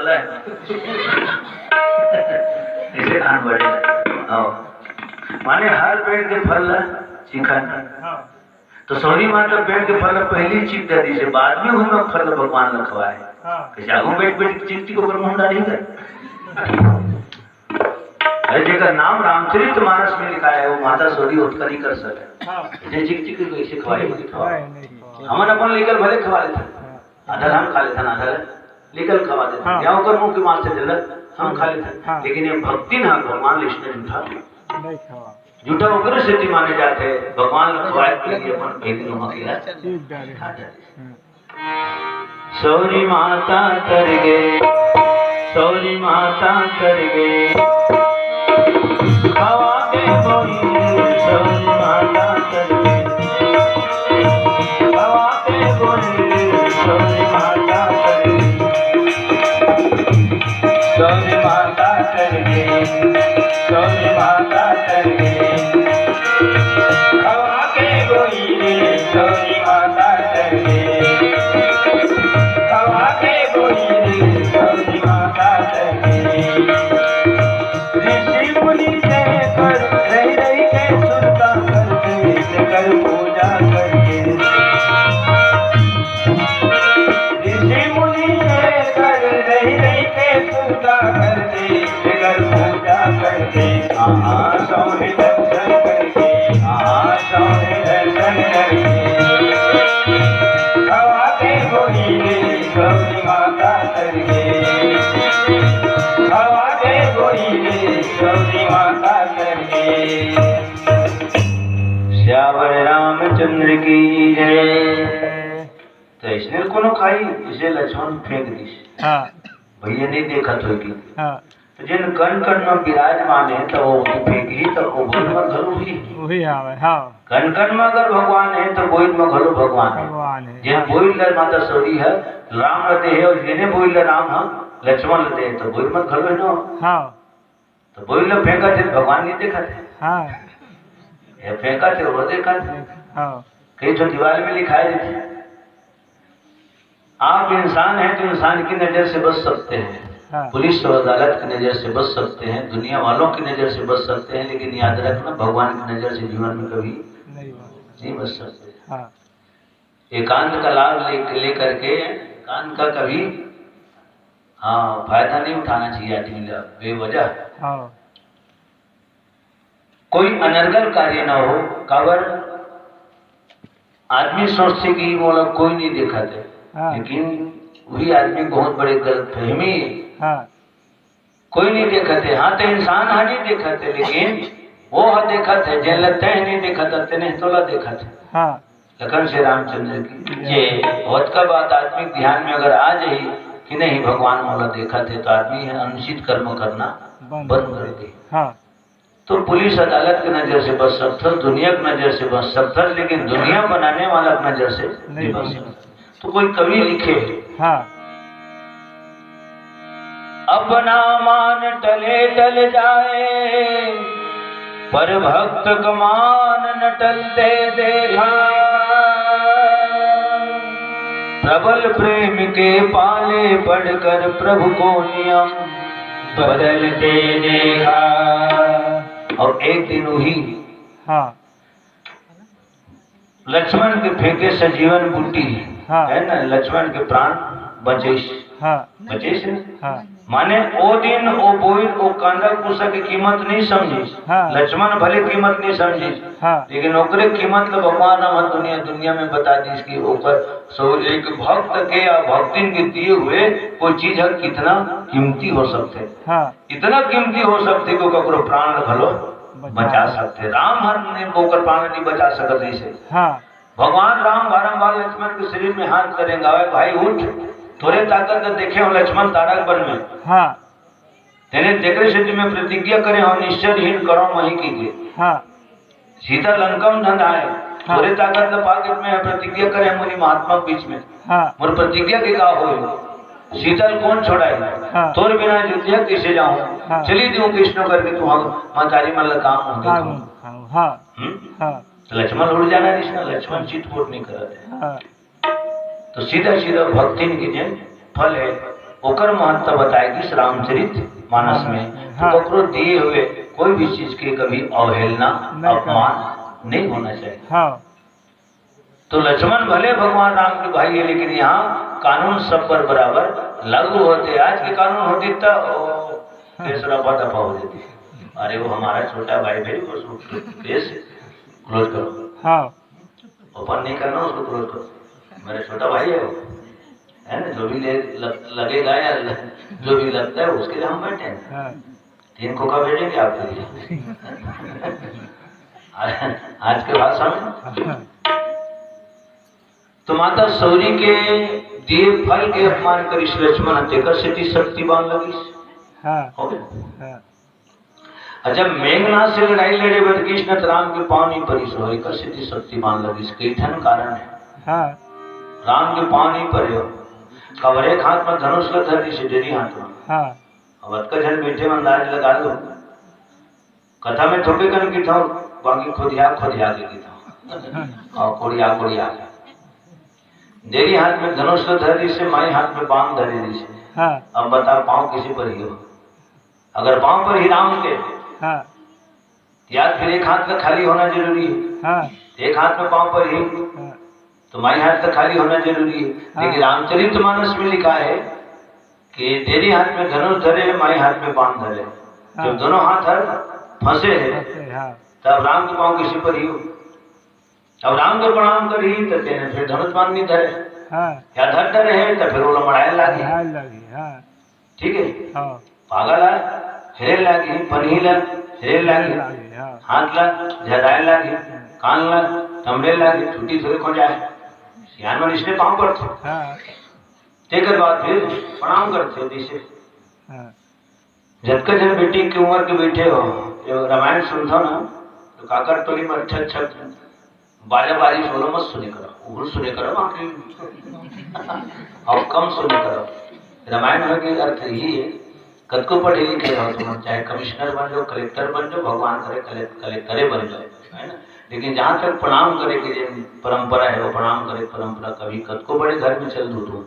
फल है इसे कान बढ़े माने हर पेड़ के फल चिकन तो सौरी माता पेड़ के फल पहली चीज दे दी से बाद में उनमें फल भगवान रखवाए जागो बैठ बैठ चिंती को ब्रह्म डाली कर अरे जेकर नाम रामचरित मानस में लिखा है वो माता सौरी उत्तर नहीं कर सके जे चिक चिक को इसे खवाए हम अपन लेकर भले खवा लेते आधा हम खा लेते आधा लेकर खवा देते या होकर मुंह के मार से जल हम खा लेते लेकिन ये भक्ति ना भगवान लिखने झूठा झूठा उग्र स्थिति माने जाते भगवान खवाए के लिए अपन भेद नो मखिया सौरी माता कर गए सौरी माता कर गए खवा के बोली सौरी माता कर गए खवा के बोली सौरी माता कर गए सौरी माता कर गए सौरी माता कर गए खवा के बोली सौरी माता कर गए खवा के बोली सौरी माता कर गए ऋषि मुनि जय कर रही रही के सुनता करते कर पूजा करके ऋषि मुनि जय कर रही रही के सुनता करते कर पूजा करके सौरे दर्शन करके सौरे दर्शन करके खवा के बोली सौरी माता करके खवा के बोली सौरी माता करके श्यावर रामचंद्र की जय तो इसने कोनो खाई इसे लक्ष्मण फेंक दी भैया नहीं देखा तो की तो जिन कण कण में विराजमान है तो वो फेंकी तो वो बोल में घरो ही आवे हां कण कण में अगर भगवान है तो बोल में घरो भगवान है जिन बोल कर माता सौरी है राम रहते है और जिन्हें बोल राम है लक्ष्मण रहते है तो बोल में घरो है ना हां तो बोल में फेंका थे भगवान नहीं देखा थे हां ये फेंका थे वो देखा थे हां कई जो दीवार में लिखा है आप इंसान हैं तो इंसान की नजर से बच सकते हैं पुलिस और अदालत की नजर से बच सकते हैं दुनिया वालों की नजर से बच सकते हैं लेकिन याद रखना भगवान की नजर से जीवन में कभी नहीं बच सकते एकांत का लाभ लेकर के एकांत का कभी फायदा नहीं उठाना चाहिए आदमी बेवजह कोई अनर्गल कार्य ना हो काबर आदमी सोचते कि वो लोग कोई नहीं देखा थे लेकिन वही आदमी बहुत बड़े गलतफहमी कोई नहीं देखा थे हाँ तो इंसान हाँ नहीं देखा थे लेकिन वो हाँ देखा थे जैन लगता है नहीं देखा था तेने तोला देखा था लखन श्री रामचंद्र की ये बहुत का बात आदमी ध्यान में अगर आ जाए कि नहीं भगवान मोला देखा थे तो आदमी अनुचित कर्म करना बंद कर दे तो पुलिस अदालत की नजर से बच सकता दुनिया की नजर से बच सकता लेकिन दुनिया बनाने वाला की नजर से नहीं बच सकता तो कोई कवि लिखे अपना मान टले टल जाए पर भक्त कमान न टलते देखा प्रबल प्रेम के पाले पढ़कर प्रभु को नियम बदलते देखा और एक दिन वही लक्ष्मण के फेंके सजीवन बूटी है ना लक्ष्मण के प्राण बचे बचे माने ओ दिन ओ बोल ओ कांदा कुसा की कीमत नहीं समझी लक्ष्मण भले कीमत नहीं समझी लेकिन ओकरे कीमत तो भगवान हम दुनिया में बता दी इसकी ऊपर सो एक भक्त के या भक्तिन के दिए हुए कोई चीज है कितना कीमती हो सकते इतना कीमती हो सकते कि ककरो प्राण भलो बचा सकते राम हर ने होकर प्राण नहीं बचा सकते इसे भगवान राम बारंबार लक्ष्मण के शरीर में हाथ करेंगे भाई उठ थोड़े ताकत देखे हो लक्ष्मण तारक बन में तेने देखरे से तुम्हें प्रतिज्ञा करे हो निश्चयहीन करो वही कीजिए सीता लंका में धंधा है थोड़े ताकत पाके में प्रतिज्ञा करे मुनि महात्मा बीच में मोर प्रतिज्ञा के का हो शीतल कौन छोड़ाई तोर बिना युद्ध कैसे जाऊं चली दूं कृष्ण करके तू मातारी मल काम हो लक्ष्मण उड़ जाना लक्ष्मण चितपोट नहीं करते तो सीधा सीधा भक्ति की जन फल है ओकर महत्व बताएगी इस रामचरित मानस में। हाँ। तो ककरो दिए हुए कोई भी चीज के कभी अवहेलना अपमान नहीं होना चाहिए। हाँ। तो लक्ष्मण भले भगवान राम के भाई है, लेकिन यहाँ कानून सब पर बराबर लागू होते। आज के कानून होती तो केस रफा दफा हो जाती। अरे वो हमारा छोटा भाई भाई उसको केस क्लोज करो। हाँ। ओपन नहीं करना, उसको क्लोज करो, मेरा छोटा भाई है वो, है ना। जो भी लगेगा या जो भी लगता है उसके लिए हम बैठे हैं। हाँ। 3 खोखा भेजेंगे आपके लिए आज के भाषा में। तो माता सौरी के दिए फल के अपमान करी लक्ष्मण तेकर सिद्धि शक्तिवान लगी। हो गया। जब मेघनाथ से लड़ाई लड़े कृष्ण राम के पाँव नहीं परी सोई कर सिद्धि शक्तिवान लगी। कई ठन कारण है। राम के पाँव नहीं परे हो, कवर एक हाथ में धनुष का धर से डेरी हाथ में। अब का जन बैठे में अंदाज लगा लो, कथा में थोपे कर की था बाकी खोदिया के की था और कोड़िया डेरी हाथ में धनुष का धर से माई हाथ में बाण धरे दी से। अब बता पाँव किसी पर ही हो, अगर पाँव पर ही राम के याद फिर एक हाथ में खाली होना जरूरी है। एक हाथ में पाँव पर ही तो माई हाथ का खाली होना जरूरी है। लेकिन रामचरित मानस में लिखा है कि तेरी हाथ में धनुष धरे माई हाथ में बाण धरे। जब दोनों हाथ हर फंसे हैं तब राम के पाँव किसी पर ही हो। अब राम के प्रणाम करी तो तेने फिर धनुष बाण नहीं धरे या धर धरे है तो फिर वो लड़ाई लागी। ठीक है, पागल है हिरे लागी, पनीला हिरे लागी, हाथ ला झदाए लागी, कान ला तमरे लागी, छुट्टी थोड़ी खो जाए सियान में इसने पाँव पड़ते। तेकर बाद फिर प्रणाम करते दिसे। जब जन बेटी की उम्र के बैठे हो, जो रामायण सुनता ना तो काकर टोली में अच्छा बाजा बाजी सोलो मत सुने करो, उड़ सुने करो बाकी और कम सुने करो। रामायण में के अर्थ यही है, कद को पढ़े लिखे रहो तुम, चाहे कमिश्नर बन जाओ, कलेक्टर बन जाओ, भगवान करे कलेक्टरे बन जाओ, है ना। लेकिन जहाँ तक प्रणाम करे की जो परंपरा है वो प्रणाम करे परंपरा कभी कद को बड़े घर में चल दो। तुम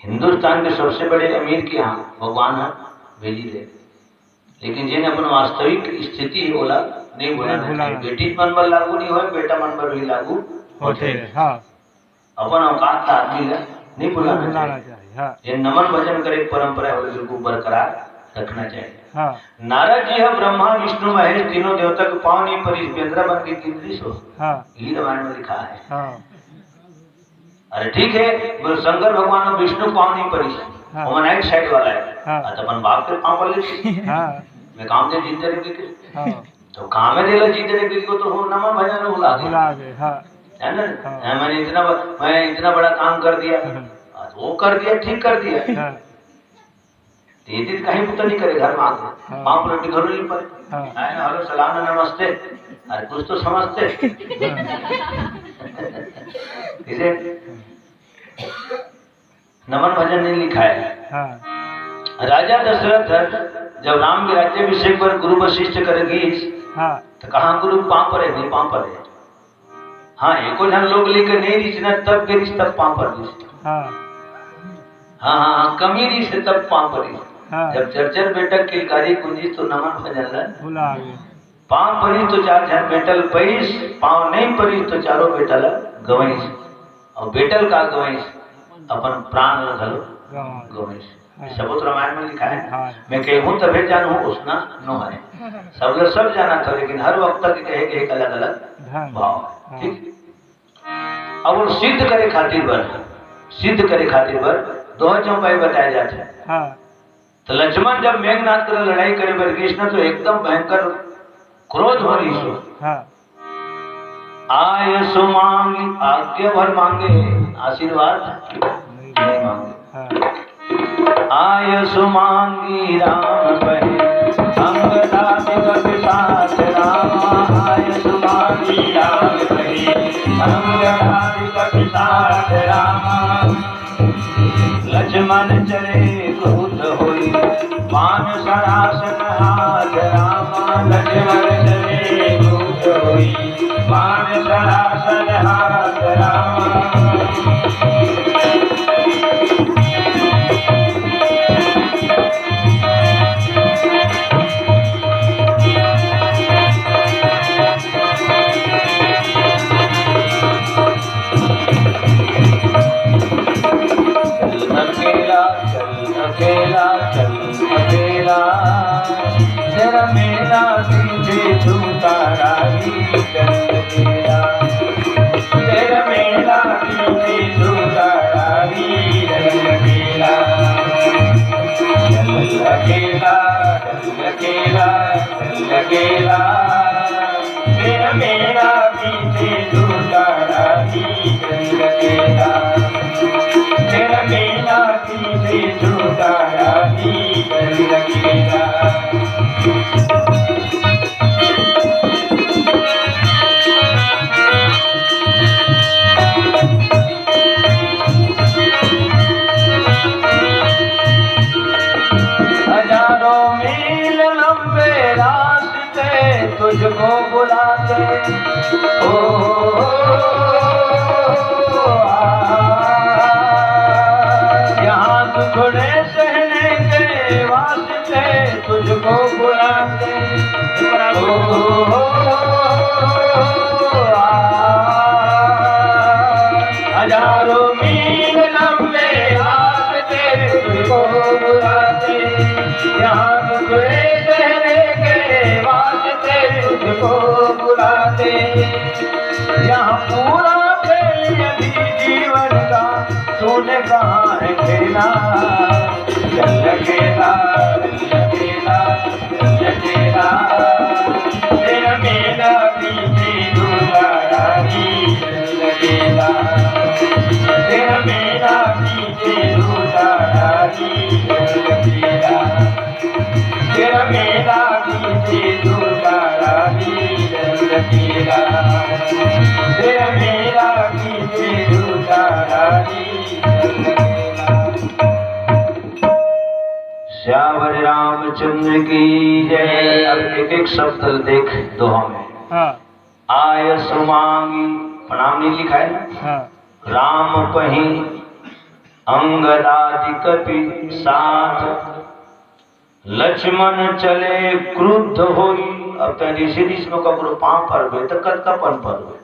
हिंदुस्तान के सबसे बड़े अमीर के यहाँ भगवान है भेजी दे, लेकिन जिन्हें अपन वास्तविक स्थिति बोला नहीं बोला। बेटी मन पर लागू नहीं हो, बेटा मन पर भी लागू होते। अपन औकात आदमी नहीं बुलाना चाहिए। ये नमन भजन करे परंपरा है बिल्कुल बरकरार रखना चाहिए। नारद जी है ब्रह्मा विष्णु महेश तीनों देवता के पाँव नहीं परी बेंद्रा बन के किंद्री सो, यही रामायण में लिखा है। अरे ठीक है, शंकर भगवान और विष्णु पाँव नहीं परी, वो नाइट साइड वाला है। अपन बाप के पाँव पर लेती मैं काम दे जीते रहे तो काम में दे जीते रहे को तो नमन भजन भुला है ना। मैं इतना बड़ा काम कर दिया, वो कर दिया, ठीक कर दिया। ये कहीं पुता नहीं करे घर में आके पाँव पलट घर नहीं पड़े। हेलो सलाम नमस्ते, अरे कुछ तो समझते। इसे नमन भजन नहीं लिखा है। राजा दशरथ जब राम के राज्याभिषेक पर गुरु वशिष्ठ करेगी तो कहाँ गुरु पाँव पर है, नहीं पाँव पर है। हाँ एको जन लोग लेकर नहीं रिश्ता तब के रिश्ता पाँव पर रिश्ता। हाँ कमी रिश्ते तब पाँव पर रिश्ता। जब चर्चर बेटक किलकारी कुंजी तो नमन भजन पाँव परी तो 4 जन बेटल पैस, पाँव नहीं परी तो चारों बेटल गवैस, और बेटल का गवैस अपन प्राण घलो गवैस। सबूत रामायण में लिखा है। मैं कहूँ तभी जानू उसना नो है, सब लोग सब जाना था, लेकिन हर वक्त तक कहे कि एक अलग अलग भाव है। ठीक, अब वो सिद्ध करे खातिर बर 2 चौपाई बताए जाते हैं। तो लक्ष्मण जब मेघनाथ कर लड़ाई करे बर कृष्ण तो एकदम भयंकर क्रोध हो रही सो। आय सो मांगी आज्ञा भर मांगे, आशीर्वाद नहीं मांगे। आय सो मांगी राम बहे अंगदादिक साथ राम। आय सो मांगी राम बहे अंगदादिक साथ राम। लक्ष्मण चले क्रोध होई बाण सरासन हाथ राम। लक्ष्मण चले क्रोध होई बाण सरासन हाथ राम। अकेला चल अकेला चल अकेला तेरा मेला पीछे झूठा राही चल अकेला तेरा मेला पीछे झूठा राही चल अकेला चल अकेला चल अकेला चल अकेला तेरा मेला पीछे झूठा राही चल अकेला तेरा मेला पीछे झूठा राही चल अकेला तुझको बुलाते यहाँ दुखड़े सहने के वास्ते तुझको बुलाते हजारों मील लंबे रास्ते तुझको बुलाते यहाँ दुखड़े सहने के वास्ते तुझको बुलाते यहाँ पूरा खेल यदि जीवन का तूने कहाँ है खेला चल अकेला चल अकेला चल अकेला तेरा मेला पीछे झूठा राही चल अकेला तेरा मेला पीछे झूठा राही चल अकेला तेरा मेला पीछे झूठा राही चल अकेला तेरा मेला पीछे झूठा राही चल अकेला। श्यावर रामचंद्र की जय। अब एक एक शब्द देख दोहा में। आय सुमांगी प्रणाम नहीं लिखा है ना। राम पही अंगदादि कपि साथ लक्ष्मण चले क्रुद्ध होई। अब तो ऋषि में कपड़ो पांव पर हुए तो कद कपन पर हुए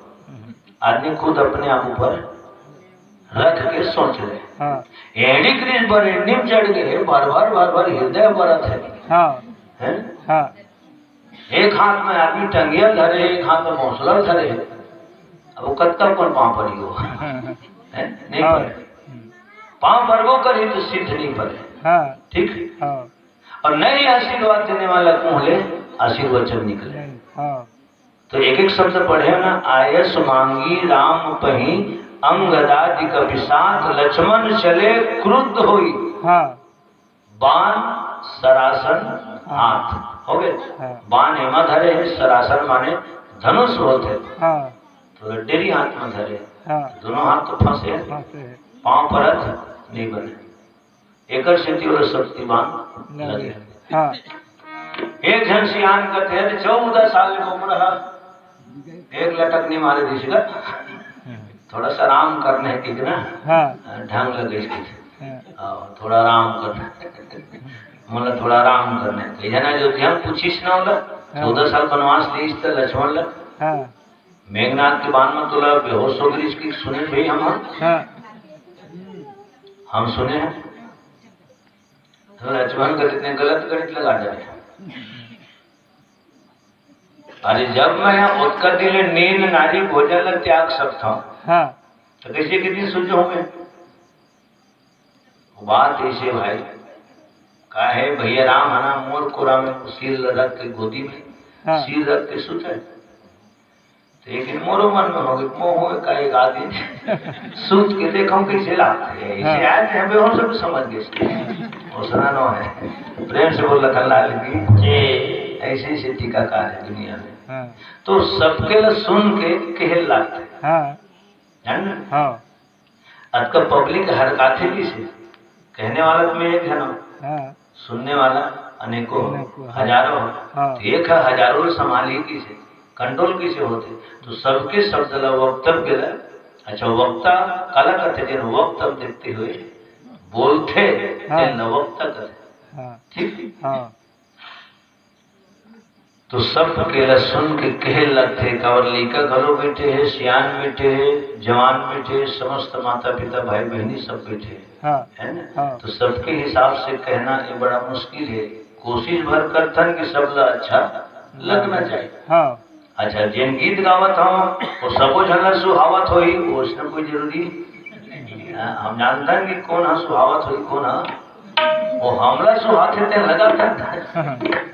आदमी खुद अपने आप ऊपर रख के सोच रहे एड़ी क्रिस पर निम चढ़ गए बार बार हृदय बरत है। एक हाथ में आदमी टंगिया धरे एक हाथ में मौसला धरे अब वो कद कपन पांव पर ही हो नहीं पड़े पांव पर वो करे तो सिद्ध नहीं पड़े ठीक। और नहीं आशीर्वाद देने वाला कुंहले आशीर्वचन निकले। तो एक एक शब्द पढ़े ना। आयस मांगी राम पही अंगदादि कपि साथ लक्ष्मण चले क्रुद्ध होई। बाण सरासन हाथ हो गए। बाण हेमा धरे सरासन माने धनुष होते तो डेरी हाथ में धरे दोनों हाथ तो फंसे पांव परत नहीं बने एक सिद्धि और शक्तिमान लगे। एक जन सियान करते हैं 14 साल की उम्र है एक लटक नहीं मारे दिश का थोड़ा सा आराम करने की ना ढंग लगे इसकी थोड़ा आराम करना मतलब थोड़ा आराम करने जना जो ध्यान पूछीस ना होला 14 साल वनवास लीस तो लक्ष्मण लग मेघनाथ के बाण में तुला बेहोश हो गई इसकी सुने भाई हम सुने हैं लक्ष्मण का इतने गलत गणित लगा जाए। अरे जब मैं उत्कर दिले नींद नारी भोजन त्याग सकता हूँ तो कैसे कितनी सूझ होंगे बात ऐसे भाई का है भैया राम हना मोर कोरा में सिर रख के गोदी में सिर रख के सुते लेकिन मोरो मन में हो गए मोह हो का एक आदमी सूत के देखो कैसे लागते हैं इसे आए थे हमें और सब समझ गए उसना नो है प्रेम से बोल रखा लाल की ऐसे ऐसे टीकाकार है दुनिया में तो सबके लिए सुन के कहल लागते है ना। आज का पब्लिक हर काथे भी से कहने वाला तो मैं एक है ना सुनने वाला अनेकों हजारों एक है हजारों संभाली की से कंट्रोल किसे होते तो सबके शब्द वक्तव्य अच्छा वक्ता कला करते जिन वक्तव्य देखते हुए बोलते न वक्ता करते ठीक। तो सब केला सुन के कहे लगते कवर लेका घरो बैठे है, सियान बैठे है, जवान बैठे है, समस्त माता पिता भाई बहनी सब बैठे है ना। तो सबके हिसाब से कहना ये बड़ा मुश्किल है। कोशिश भर करतन कि सब ला अच्छा लगना चाहिए। अच्छा जिन गीत गावत हो वो सबो झन सुहावत हो ही उसने कोई जरूरी हम जानते हैं कि कौन हा सुहावत हो कौन हा वो हमला सुहात है लगा था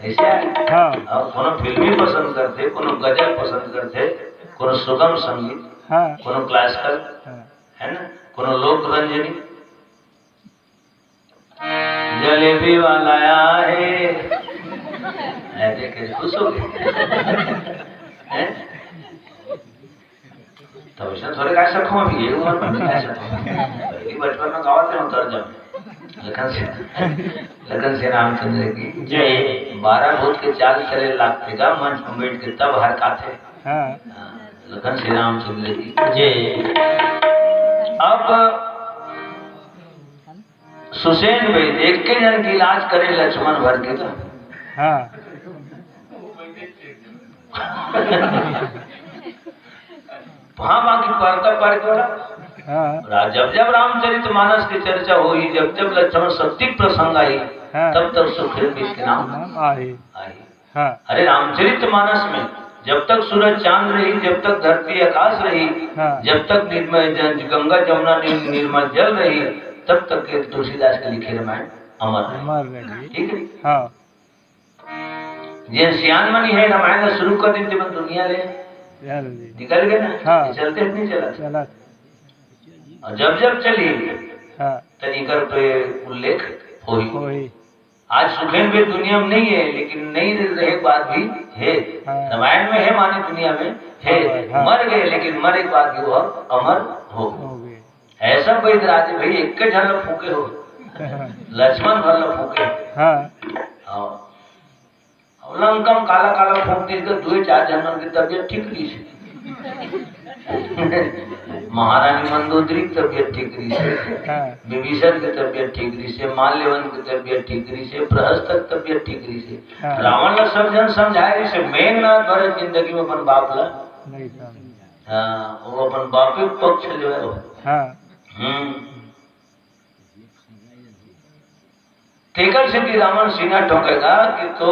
ऐसे कोनो फिल्मी पसंद करते, कोनो गजल पसंद करते, कोनो सुगम संगीत, कोनो क्लासिकल है ना, कोनो लोक रंजनी। जलेबी वाला आए देखे खुश हो गए तो इसने थोड़े गा सकूं अभी ये उम्र में गा सकूं। बचपन में गावत है उतर जब लगन से रामचंद्र की जय। 12 भूत के चाल चले लागते का मंच में बैठ के तब हर काथे लगन से रामचंद्र की जय। अब सुसेन भाई एक के जन की इलाज करे लक्ष्मण भर के तो हाँ बाकी पढ़ता पढ़ जब जब रामचरित मानस की चर्चा हुई, जब जब लक्ष्मण सत्य प्रसंग आई तब तक सुखेन के नाम आई। अरे रामचरित मानस में जब तक सूरज चांद रही, जब तक धरती आकाश रही, जब तक निर्मल गंगा जमुना निर्मल जल रही, तब तक के तुलसीदास के लिखे रामायण अमर। ठीक है ये सियान मनी है रामायण शुरू कर दी थी दुनिया ले निकल गए ना चलते नहीं चला और जब जब चली तनिकर पे उल्लेख होई। आज सुखेन भी दुनिया में नहीं है लेकिन नहीं रहे बात भी है रामायण में है माने दुनिया में है। मर गए लेकिन मरे के बाद वो अमर हो ऐसा वैद राजे भाई एक झल फूके हो लक्ष्मण भर फूके लंकम काला काला फूक दी तो 2-4 जनों की तबियत ठीक रही से महारानी मंदोदरी की तबियत ठीक रही से, विभीषण की तबियत ठीक रही से, माल्यवन की तबियत ठीक रही से, प्रहस्त की तबियत ठीक रही से। रावण ला सब जन समझाए रही से मेघनाथ भरत जिंदगी में अपन बाप ला वो अपन बापे पक्ष जो है टेकल से कि रावण सीना ठोकेगा कि तो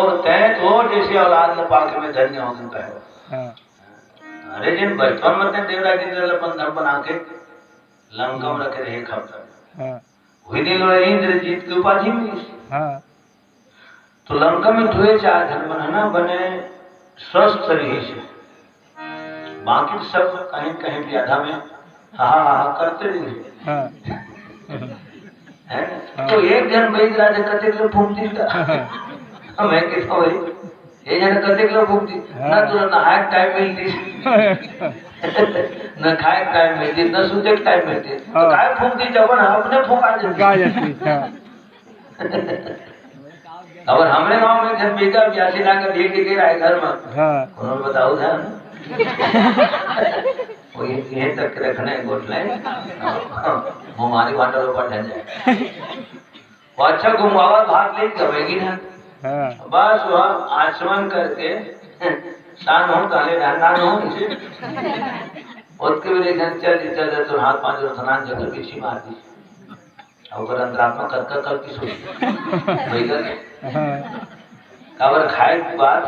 जैसे औलाद पाके में धन्य हो सकता है। अरे जिन बचपन में देवराज इंद्र बंधन बना के लंका में रखे रहे खपता वही दिन इंद्रजीत की उपाधि मिली। तो लंका में 2-4 जन बनाना बने स्वस्थ रही से, बाकी सब कहीं कहीं भी आधा में हा करते रहे है। तो एक जन वैद राजा कते किलो फूकती था मैं कहता हूँ ये जन कते किलो फूकती ना तो नहाए टाइम मिलती न खाए टाइम मिलती न सूते टाइम मिलती तो काय फूकती जब अपने फूका जाती। और हमरे गांव में जब बेटा 82 लाख का भेज के रहा है घर में उन्होंने बताओ था वो ये तक रखना है गोटले हमारी वाटर ऊपर ढल जाए वो अच्छा घुमावा भाग ले करेगी ना बस वह आचमन करके शान हो ताले डांडान हो इसे उसके भी लेकिन चल तो हाथ 5 स्नान जगह पीछे मार दी और अंतरात्मा कर की सोच भैया काबर खाए के बाद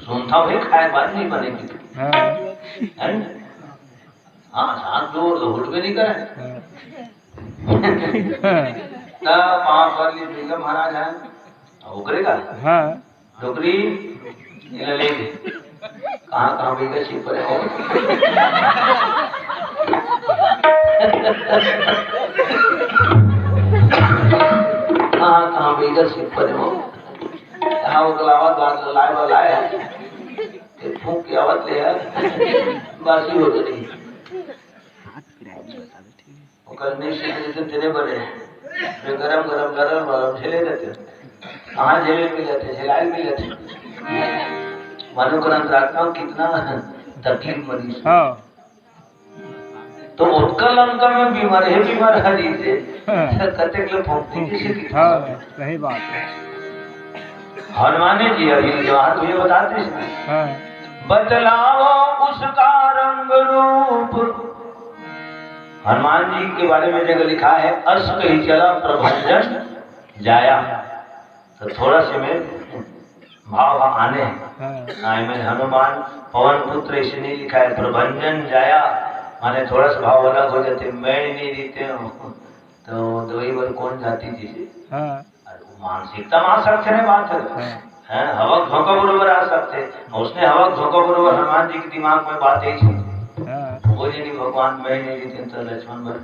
सुनता हूँ खाए बाद नहीं बनेगी है हाँ साथ जो हुड में नहीं करे तब 5 वाली बेगम महाराज है वो करेगा डोकरी ले कहाँ बेगा छिप पड़े हो कहाँ बेगा छिप पड़े हो कहाँ वो गलावत बात लाए फूक की आवाज ले बासी हो गई करने से तेरे बड़े गरम झेले रहते कहाँ झेले भी रहते झेलाए भी रहते मानो अंतरात्मा कितना तकलीफ मरीज तो उत्कल लंका में बीमार हरी से कते के फूकती किसी की सही बात है हनुमान जी अभी जवाहर भैया बताते हैं, बतलाओ उसका रंग रूप। हनुमान जी के बारे में जगह लिखा है अस कही चला प्रभंजन जाया, तो थोड़ा से में भाव आने में हनुमान पवन पुत्र इसे नहीं लिखा है, प्रभंजन जाया माने थोड़ा सा भाव अलग हो जाते, मैं नहीं देते हूँ तो दो बार कौन जाती थी मानसिकता में आ सकते हैं बात है, हवा झोंका बरोबर आ सकते, उसने हवा झोंका बरोबर हनुमान जी के दिमाग में बात ही वो जी भगवान मैं नहीं देते तो लक्ष्मण भर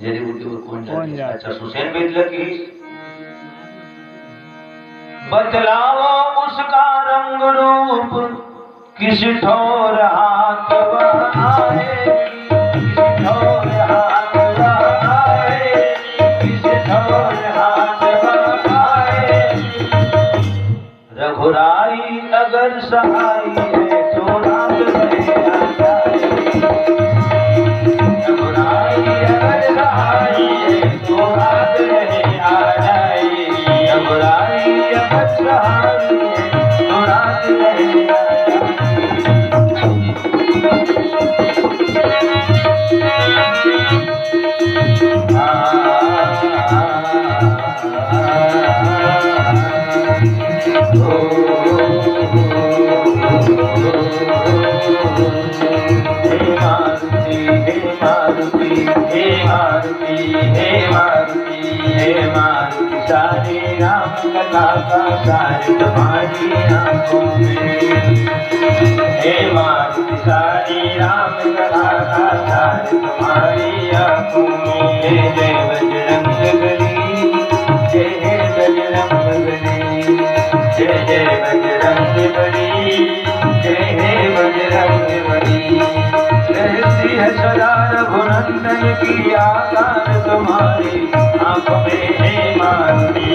जरी बुद्धि कौन जाती। अच्छा सुसैन बेद लगी बतलाओ उसका रंग रूप किस ठोर हाथ बढ़ाए, किस ठोर हाथ बढ़ाए, किस ठोर हाथ बढ़ाए। रघुराई अगर सहाई है तो रात में आ जाए, रघुराई अगर सहाई है तो रात में आ जाए, रघुराई अगर सहाई है तो रात में आ सारे राम कथा का सार तुम्हारी आंखों में, हे मारुति सारी राम कथा का सार तुम्हारी आंखों में। जय जय बजरंग बली, जय बजरंग बली, जय जय बजरंग बली, जय बजरंग बली। रहती है सदा रघुनंदन की आकार तुम्हारी आंखों में हे मारुति,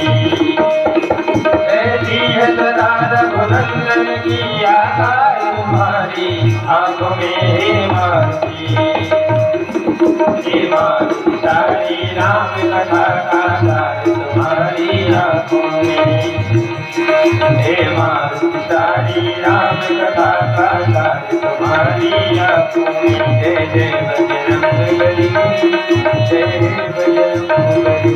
रहती है सदा रघुनंदन की आकार तुम्हारी आंखों में हे मारुति। हे मारुति सारी राम कथा का सार तुम्हारी आंखों में, हे मारुति सारी राम कथा का सार तुम्हारी आंखों में। जय जय बजरंग बली, जय बजरंग बली,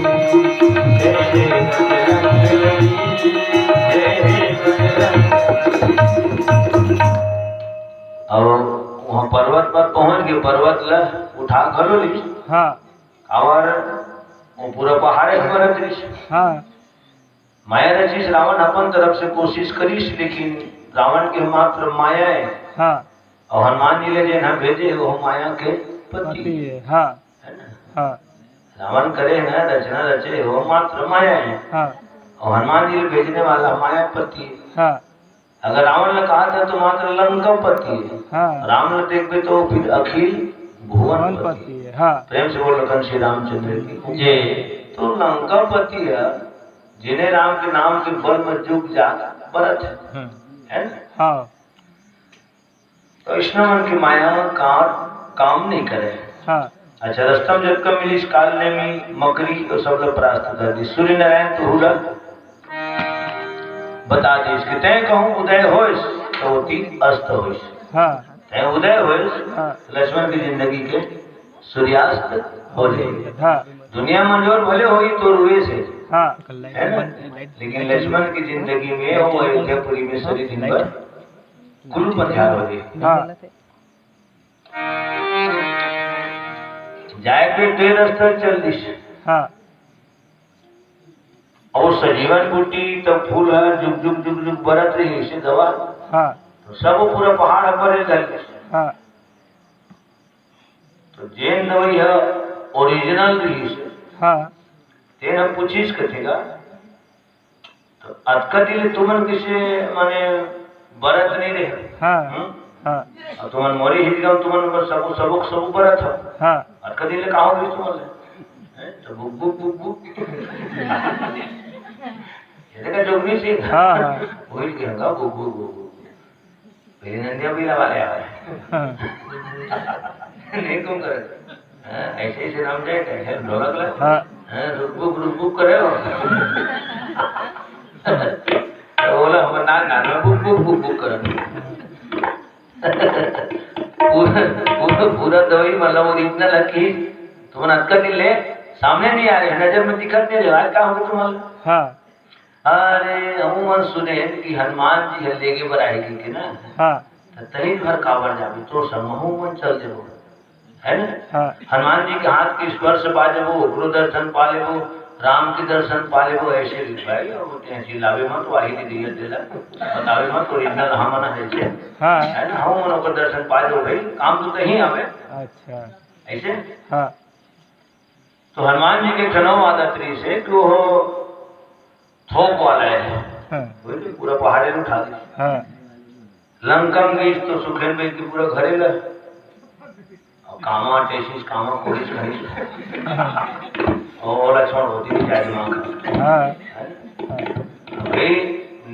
जय जय बजरंग बली, जय बजरंग। अब वहाँ पर्वत पर पहुंच गए, पर्वत ला उठा खलो ली और वो पूरा पहाड़ एक बरत रही। माया रचीस रावण अपन तरफ से कोशिश करीस, लेकिन रावण के मात्र माया है और हनुमान जी ले जे ना भेजे वो माया के पति है ना। रावण करे ना रचना रचे वो मात्र माया है और हनुमान जी भेजने वाला मायापति है। अगर रावण ने कहा था तो मात्र लंकापति है, राम ने देखे तो फिर अखिल भुवन पति है। प्रेम से बोल रखन श्री रामचंद्र की जय। तो लंकापति है जिन्हें राम के नाम के बल में जुग जा बरत है ना। तो कृष्ण की माया काम नहीं करे। अच्छा रस्तम जब का मिली काल ने मी मकरी और सब लोग प्रास्त कर दी। सूर्य नारायण तो हुला बता दी इसके तय कहूँ उदय होइस तो होती अस्त होइस, तय उदय होइस लक्ष्मण की जिंदगी के सूर्यास्त हो जाएगी। दुनिया मंजूर भले होगी तो रुए से है ना, लेकिन लक्ष्मण की जिंदगी में वो अयोध्यापुरी में सारी दिन भर कुल पंचार हो गई। जाए के तेर स्तर चल दिश और सजीवन बूटी तो फूल है जुग जुग जुग जुग बरत रही इसे दवा तो सब पूरा पहाड़ पर तो जैन दवाई है ओरिजिनल रही तेना पूछीस कथेगा तो अटका दिले तुमन किसे माने बरत नहीं रहे तुमन मोरी हिल गए तुमन सब सबक सब बरत है अटका दिले कहाँ होगी तुमन तो बुक बुक बुक बुक ये का जोगनी से वही कहूँगा बुक बुक बुक मेरी नंदिया भी लगा ले नहीं कौन करे ऐसे ऐसे नाम जाए कैसे ढोलक लगा रुक बुक करे हो तो वही मतलब ओरिजिनल है कि तुम अक्का दिल ले सामने नहीं आ रहे, नजर में दिखत नहीं रहा क्या होगा तुम्हारा। हाँ अरे अमूमन सुने कि हनुमान जी हल्ले के बराएगी के ना, हाँ तही भर काबर जाबी तो समूह मन चल देवो है ना। हाँ हनुमान जी के हाथ की स्पर्श पा लेबो, गुरु दर्शन पा लेबो, राम के दर्शन पा लेबो, ऐसे भाई होते हैं चिल्लावे मत वाही ने दिया देला बतावे मत ओरिजिनल हम ना है से हाँ है ना, हम मनों का दर्शन पा लो भाई काम तो तही आवे अच्छा ऐसे। हाँ तो हनुमान जी के खनव आदत रही से कि वो थोक वाला है हाँ पूरा पहाड़े में उठा दी। हाँ लंका में गई तो सुखेन बेच के पूरा घरे ला और कामा टेसिस कामा कोरिस खरीस और लक्ष्मण होती नहीं जाए दिमाग का हाँ भाई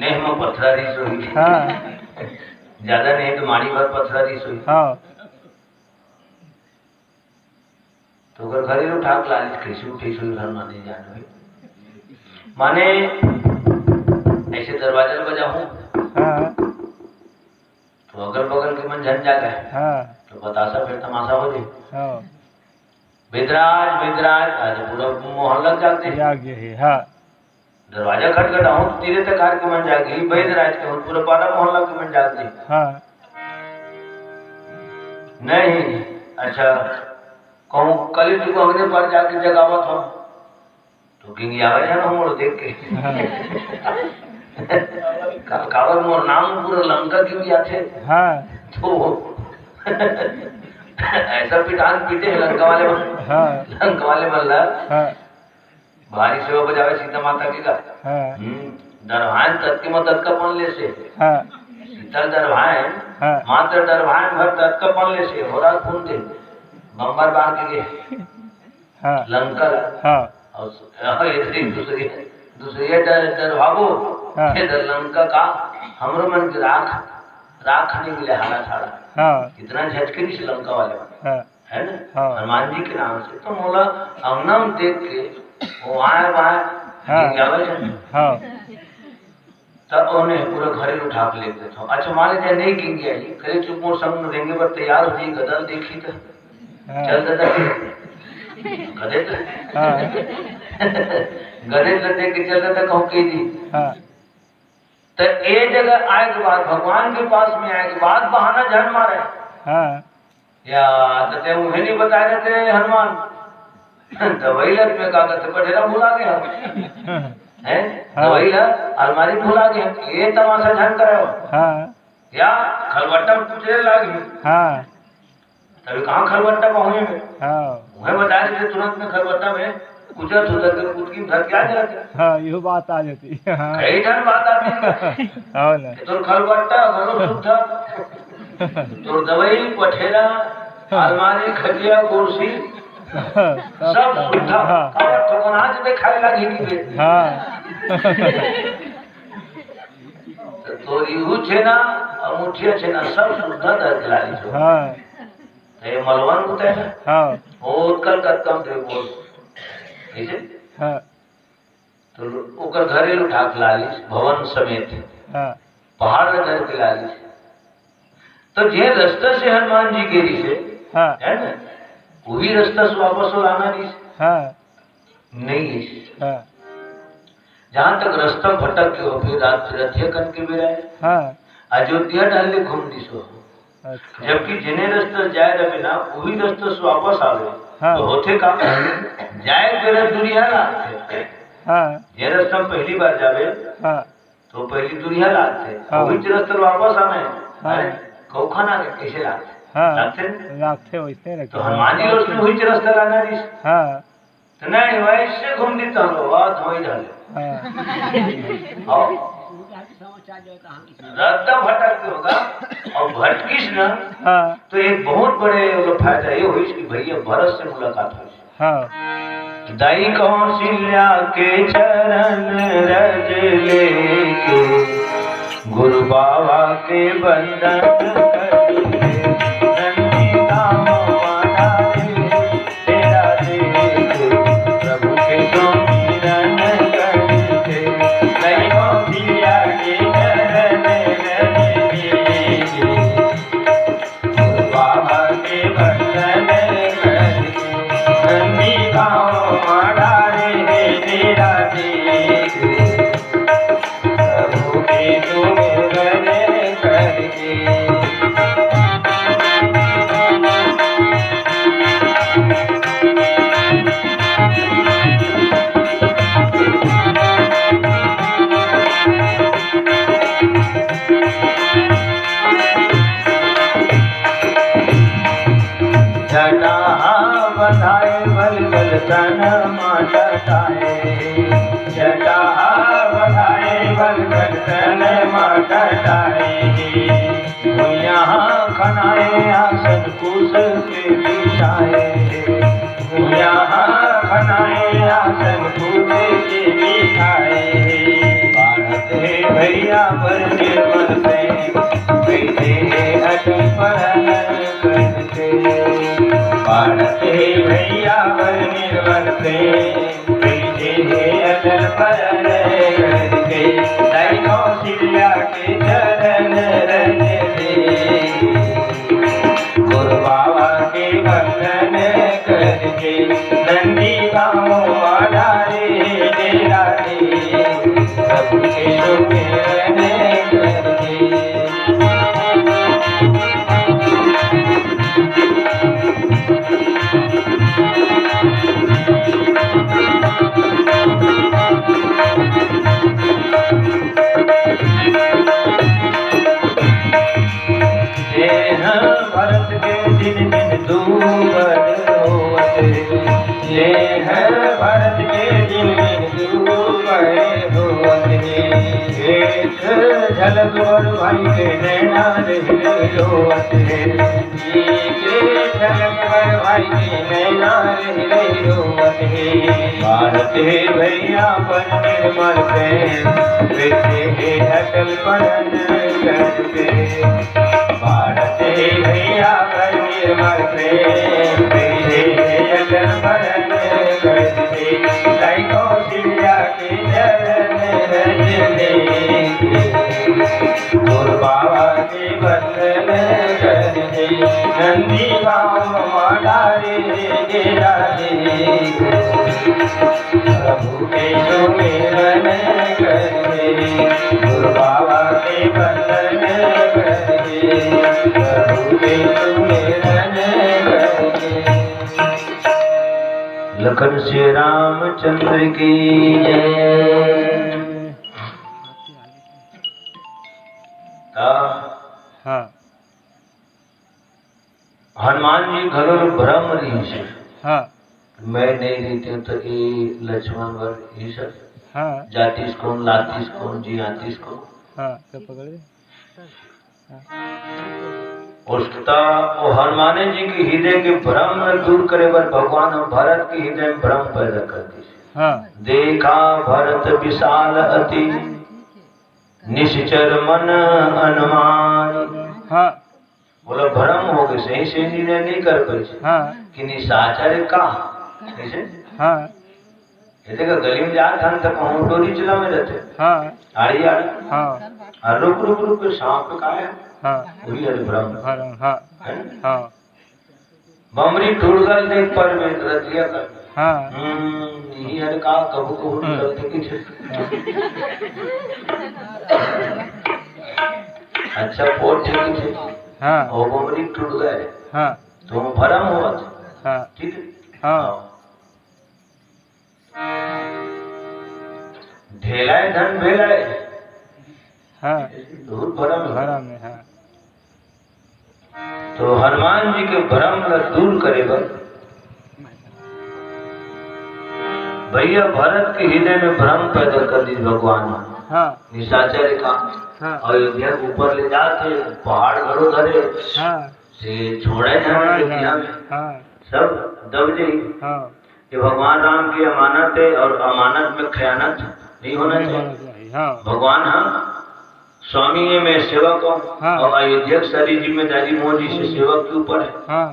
नेह में पत्थरारी सोई हाँ ज्यादा नहीं तो माड़ी भर पत्थरारी सोई हाँ तो अगर घरे उठा के लालिस कैसे उठे सोई घर माने जाने माने ऐसे दरवाजा बजाऊं हाँ तो अगल बगल के मन झन जागा है हाँ तो बतासा फिर तमाशा हो जाए। हाँ बेदराज बेदराज आज पूरा मोहल्ला जागते जागे है हाँ दरवाजा खटखटाऊं तो तीरे तक आके मन जागी, बेदराज के पूरा पारा मोहल्ला के मन जागते हाँ नहीं। अच्छा कहूँ कल तू अंगने पर जाके जगावत हो तो किंग आवे जाना मोड़ देख के कावर मोर नाम पूरा लंका की भी आते हाँ तो ऐसा पिटान पीटे हैं लंका वाले हाँ लंका वाले मल्ला हाँ भारी सेवा बजावे सीता माता की का हाँ दरभान तत्के में तत्का पन ले से हाँ सीता दरभान हाँ मात्र दरभान भर तत्का पन ले से हो रहा खून दे बम्बर बार के हाँ लंका हाँ और इतनी दूसरी दूसरी डर भागो इधर लंका का हमरो मन की राख नहीं मिले हारा छाड़ा हाँ कितना झटके से लंका वाले हाँ है ना हाँ हनुमान जी के नाम से तो मोला अंगना में देख के वो आए बाहर हाँ तब उन्हें पूरा घरे उठा के लेते थे। अच्छा मान लीजिए नहीं गिन गया जी करे चुप मोर संग देंगे पर तैयार हो जी गदल देखी तो चल दादा गधे गधे गधे के चल दादा कहूँ के जी तो ये जगह आए के बाद भगवान के पास में आए के बाद बहाना झन मारे या तो उन्हें नहीं बताया जाते हनुमान दवाई लग में कागज से पढ़ेरा भूला गया है दवाई ला अलमारी भूला गया ये तमाशा झन करे या खलवट्टा में पूछने लगे तभी कहाँ खलवट्टा पहुंचे में उन्हें बताया जाते तुरंत में खलवट्टा में कुछ सुधर के कूद की घर क्या जाते यो बात आ जाती कई धन बात आती है तो खलवट्टा घरों सुधा तो दवाई पठेरा अलमारी खटिया कुर्सी सब सुधा तो अनाज में खाए लगी कि तो इहू छे ना अमुठिया छे ना सब सुधा दर के लाई छो ये मलवन होता है ना वो कलकत्ता में बोल ऐसे तो ओकर घरे उठा के लालिस भवन समेत पहाड़ में धर के लालिस तो जे रास्ता से हनुमान जी गेरी से है ना वही रास्ता से वापस लाना नहीं जहाँ तक रास्ता भटक के हो फिर रथिया कन के भी रहे अयोध्या डालने घूम दिसो जबकि जिन्हें रास्ता जाए रहे ना वही रास्ता से वापस आवे तो होते काम जाए तेरे दुनिया लाते ये रास्ता पहली बार जावे तो पहली दुनिया लाते वही रास्ता वापस आने कौखन आगे कैसे लाते वैसे तो हनुमान जी लोग वही रास्ता लाना तो नहीं वैसे घूम दी तो बात हो ही रास्ता भटक के होगा और भटकिस ना तो एक बहुत बड़े फायदा ये हुई कि भैया भरत से मुलाकात हुई दाई कौशल्या के चरण रज लेके गुरु बाबा के बंदन बाबा के बंदन बिछाए, यहाँ बनाए आसन फूल के बिछाए। बाढ़त है भैया पर निर्मल प्रेम, बैठे अटल परन करते। बाढ़त है भैया पर निर्मल प्रेम, बैठे अटल परन करके। दाई कौशल्या के चरण रंजते, गुरु बाबा के वंदन करके। नंदी गाँव वाला रे डेरा रे, प्रभु के सुमिरन करके। भरत के दिन दिन दूबर होवत, ये है भरत के दिन दिन दूबर होवत। एक झलक और भाई के नैना रहे रोवत, एक झलक और भाई के नैना रहे रोवत। भारत है भैया पर निर्मल प्रेम, बैठे अटल परन करके। भारत है भैया पर निर्मल प्रेम, बैठे अटल परन करके। दाई कौशल्या के चरण रंजते, गुरु बाबा के वंदन करके। नंदी गाँव माला रे डेरा रे, प्रभु के सुमिरन करके। गुरु बाबा के वंदन करके, प्रभु के सुमिरन करके। लखन श्री रामचंद्र की जय। हाँ हनुमान जी घरों भ्रम रही से, हाँ मैं नहीं रहती तो ये लक्ष्मण वर ये सब हाँ जातीस कौन लातीस कौन जी आतीस कौन। हाँ सब पकड़ दे। उसका वो हनुमान जी के हृदय के भ्रम दूर करे पर भगवान भरत के हृदय में भ्रम पैदा कर दी। हाँ देखा भरत विशाल अति, निश्चर मन अनुमान। हाँ बोला भ्रम हो गए, सही से निर्णय नहीं कर पाए। हाँ कि निशाचर का ऐसे हाँ ये देखा गली में जात हन तक हम डोरी चला में रहते हाँ आड़ी आड़ी हाँ और रुक रुक रुक के सांप का है हाँ वही है भ्रम हाँ है। हाँ बमरी टूट गल देख पर में रख लिया कर। हाँ यही हर का कबू कबू निकलते कि अच्छा पोट ठीक है। हाँ और बमरी टूट गए हाँ तो भरम हुआ हाँ ठीक है। हाँ ढेलाए धन भेलाए हाँ बहुत भरम है। भरा में हाँ तो हनुमान जी के भ्रम का दूर करेगा भैया भरत के हृदय में भ्रम पैदा कर दी भगवान। हाँ निशाचर का हाँ अयोध्या के ऊपर ले जाते पहाड़ घरों धरे हाँ से छोड़े जाए हाँ सब दब जाए। हाँ ये भगवान राम की अमानत है और अमानत में खयानत नहीं होना चाहिए। हाँ भगवान हाँ स्वामी है मैं सेवक हूँ हाँ। और अयोध्या की सारी जिम्मेदारी मोदी से सेवक के ऊपर है। हाँ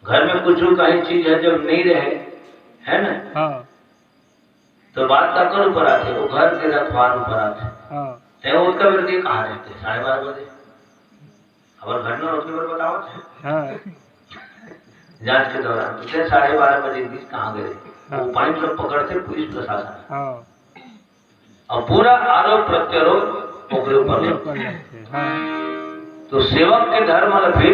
घर में कुछ कहीं चीज है जब नहीं रहे है ना हाँ तो बात का कर ऊपर आते वो घर के रखवार ऊपर आते हाँ तो उसका वृद्धि कहाँ रहते 12:30 बजे और घर में उसके पर बताओ हाँ जांच के दौरान पिछले 12:30 बजे के बीच कहाँ गए हाँ। वो पॉइंट सब पकड़ते पुलिस प्रशासन हाँ और पूरा आरोप प्रत्यारोप ओकरे ऊपर लगता है। हाँ तो सेवक के धर्म फिर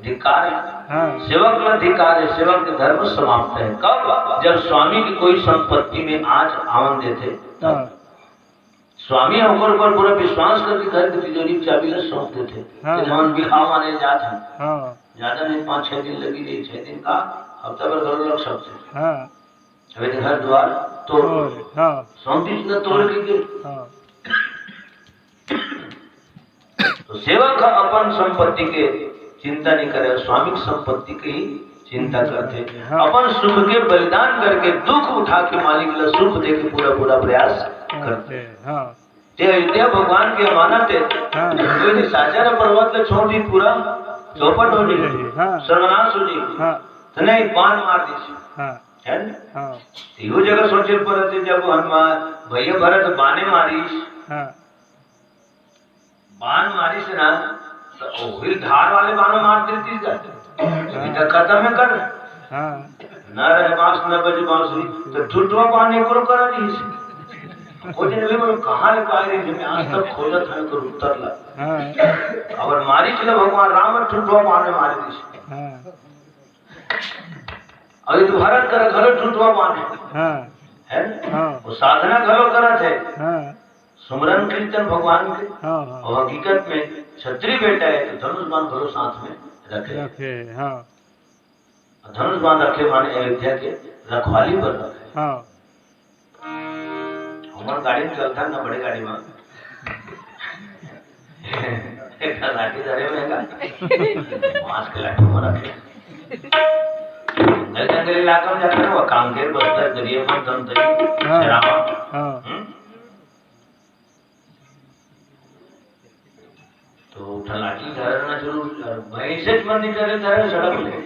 धिक्कार है। हाँ सेवक में धिक्कार है सेवक के धर्म समाप्त है कब जब स्वामी की कोई संपत्ति में आज आवन देते हाँ स्वामी होकर ऊपर पूरा विश्वास करके घर की तिजोरी की चाबी ला सौंप देते हाँ। मन बिहाव आने जाते हैं हाँ ज्यादा नहीं 5-6 दिन लगी रही 6 दिन का हफ्ता भर घर लग सकते हाँ अभी घर द्वार तोड़ हाँ सौंप न तोड़ के हाँ तो सेवक अपन संपत्ति के चिंता नहीं करे, स्वामिक संपत्ति की ही चिंता करते। अपन सुख के बलिदान करके दुख उठा के मालिक ला सुख दे के पूरा पूरा प्रयास करते। ते अयोध्या भगवान की अमानत है। तो साचार पर्वत ले छोड़ दी, पूरा चौपट हो जी, सर्वनाश हो जी, तो नहीं बाण मार दी है ना। यो जगह सोचे पड़ते जब हनुमान भैया भरत बाने मारीश, बाण मारीश ना तो फिर धार वाले बाणों मार देती जाते, खत्म है कर न रहे बांस न बजे बांसुरी, तो ठुटवा पाने को करा नहीं खोजने लगे। मैं कहाँ ले पाए रही मैं आज तक खोजा था तो उत्तर ला और मारी चला भगवान राम और ठुटवा पाने मारे दी। अभी तो भरत कर घरो ठुटवा पाने है वो साधना घरो करा थे, सुमरन कीर्तन भगवान के। और हकीकत में क्षत्रिय बेटा है तो धनुष बाण घरो साथ में रखे। धनुष बाण रखे माने अयोध्या के रखवाली पर रखे। हमारे गाड़ी में चलता ना, बड़े गाड़ी में एक लाठी धरे में मास्क के लाठी में रखे। जंगल इलाका में जाते हैं वो कांकेर बस्तर गरियाबंद धमतरी शेरामा तो ठलाटी धरना जरूर भैंसे मंदिर करे धरे सड़क में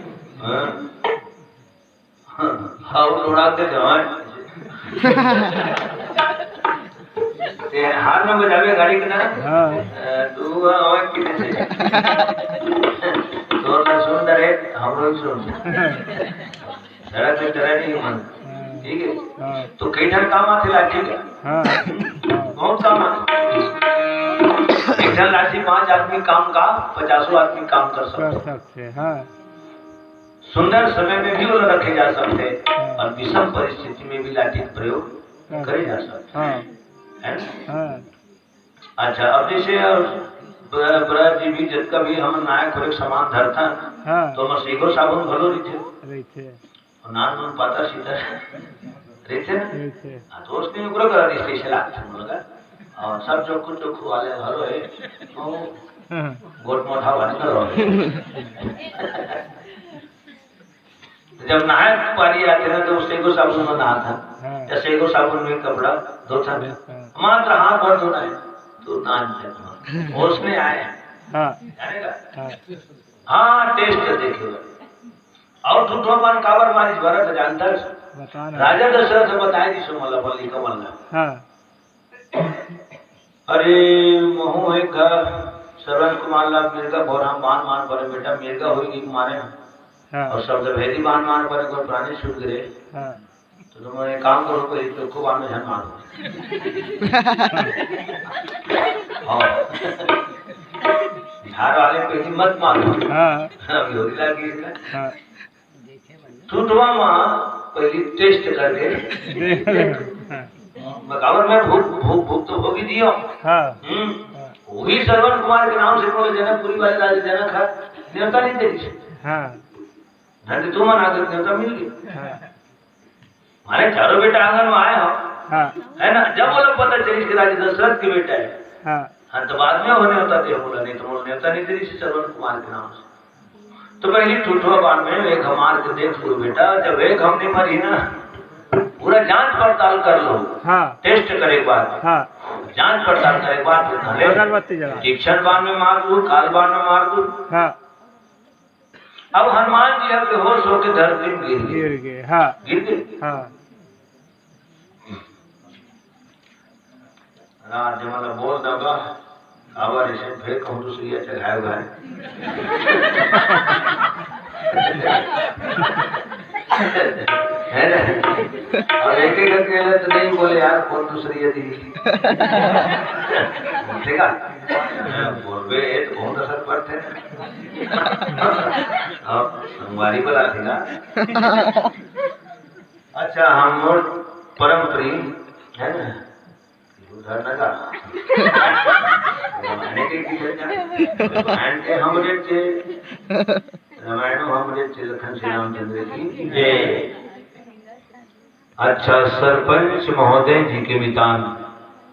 हाँ उड़ा के जवान ते हार में बजावे गाड़ी के ना तू आवाज कितने से तो ना सुंदर है हम लोग सुन सड़क पे चला नहीं मन ठीक है। तो कई ढंग काम आते लाठी का बहुत काम आते। एक लाठी 5 आदमी काम का 50 आदमी काम कर सकते हैं। सुंदर समय में भी वो रखे जा सकते हैं और विषम परिस्थिति में भी लाठी का प्रयोग करे जा सकते हैं। अच्छा अब जैसे ब्रज जी भी जब कभी हम नायक हो सामान धरता तो हम सीखो साबुन भलो रही और नान मन पाता सीधा रही थे तो उसने उग्र करा दी स्पेशल लगा और सब जो कुछ जो वाले भलो है तो गोट मोटा वाले जब नायक पारी आते ना तो उससे को साबुन में नहाता जैसे को साबुन में कपड़ा धोता मात्र हाथ भर धोना है तो नान उसमें आए जानेगा हाँ टेस्ट देखेगा। और ठुठो पान कावर मारिस भरत जानता राजा दशरथ बताए दी सुमला बल्ली कमला अरे महू एक श्रवण कुमार लाभ मिर्गा भोरा बाण मान पड़े बेटा मिर्गा होगी मारे और शब्द भेदी बाण मान पड़े कोई प्राणी छूट गए तो तुम एक काम करो कोई चोखो बाण में झन मारो झाड़ वाले को हिम्मत मारो अभी लगी टूटवा माँ पहली टेस्ट करके मकावर में भूख तो होगी दियो वही श्रवण कुमार के नाम से बोले जनकपुरी वाले राजा जनक है न्योता नहीं दे धन तू मना कर न्योता मिल गई। हमारे चारों बेटा आंगन में आए हो है ना। जब वो लोग पता चली कि राजा दशरथ के बेटा है हाँ तो बाद में होने होता थे बोला नहीं तो बोल न्योता नहीं दे श्रवण कुमार के नाम से। तो पहली टूटवा बाण में एक हमार के देख लो बेटा जब एक हमने मरी ना पूरा जांच पड़ताल कर लो टेस्ट करे बाद जांच पड़ताल करे बाद दीक्षण बाण में मार दू काल बाण में मार दू। अब हनुमान जी अब बेहोश होकर धरती में गिर गए राज मतलब बोल दगा आवाज ऐसे फिर कहूँ दूसरी चढ़ाए हुआ है ना और एक एक अकेले तो नहीं बोले यार कौन दूसरी यदि ठीक है बोलबे तो बहुत असर पड़ते अब हमारी बला थी ना। अच्छा हम लोग परम प्रिय है ना उधर का रामायण हमरे लखन श्री रामचंद्र की जय। अच्छा सरपंच महोदय जी के मितान